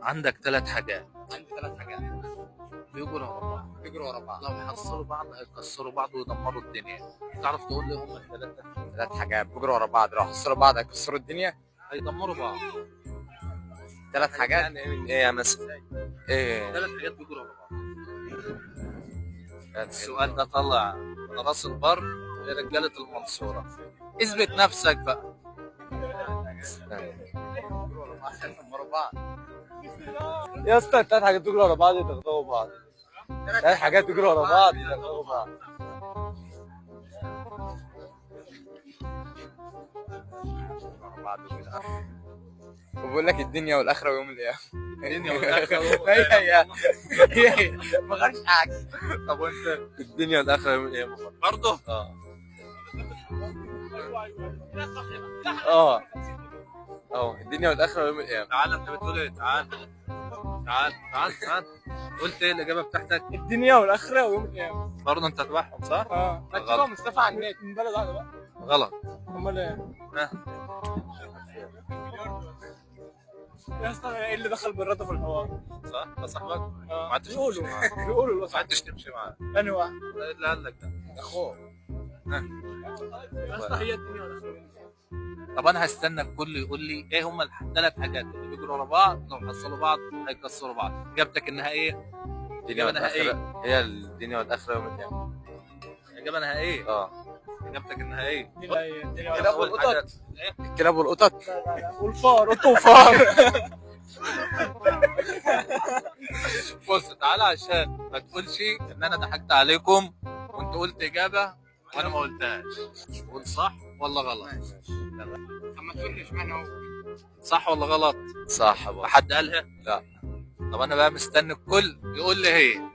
عندك 3 حاجات عندي 3 حاجات بيجروا ورا بعض، بيجروا ورا بعض. لو يحصلوا بعض هيكسروا بعض ويدمروا الدنيا. تعرف تقول لي هم ال3؟ 3 حاجات بيجروا ورا بعض، لو حصلوا بعض هيكسروا الدنيا. هيدمروا بعض. 3 حاجات. يعني من ايه يا مثلا؟ ايه 3 حاجات بيجروا ورا بعض. 3 السؤال ده طلع من راس البر لرجالة المنصورة. اثبت نفسك بقى. بيدمروا بعض. يا اسطى 3 حاجات بيجروا ورا بعض يدغدغوا بعض. 3 حاجات بيجروا ورا بعض يدغدغوا بعض. ورا بعض كده. وبقول لك الدنيا والاخره ويوم القيامه. الدنيا والآخرة هي ما غيرش حاجه. طب وانت الدنيا والاخره يوم القيامه برضه؟ الدنيا والاخره يوم القيامه. تعال، انت بتقول ايه؟ تعال تعال تعال تعال. قلت ايه الإجابة بتاعتك؟ الدنيا والاخره ويوم القيامه. برضه انت تبعهم صح؟ مكتوبه مصطفى على النت من بلد واحده بقى. غلط. امال ايه؟ ها؟ يا اسطى ايه اللي دخل بالرضا في الحوار؟ صح؟ ده صاحبك؟ ما عدتش بيقولوا تمشي معاه. بيقولوا ما عدتش تمشي معاه. انهي واحد؟ ايه اللي قال لك ده؟ اخوه. يا اسطى هي الدنيا والاخره. طب انا هستنى الكل يقول لي ايه هم ال3 حاجات اللي بيجروا ورا بعض لو حصلوا بعض هيكسروا بعض. اجابتك النهائيه؟ الدنيا والاخره هي الدنيا والاخره يوم القيامه. اجابه نهائيه؟ اجابتك النهائيه؟ الكلاب والقطط. الكلاب والقطط. والفار قطه وفار. بص تعالى عشان ما تقولش ان انا ضحكت عليكم وانت قلت اجابه وانا ما قلتهاش. قول صح ولا غلط؟ اما تقول اشمعنى هو. صح ولا غلط؟ صح بقى. حد قالها؟ لا. طب انا بقى مستني الكل يقول لي هي.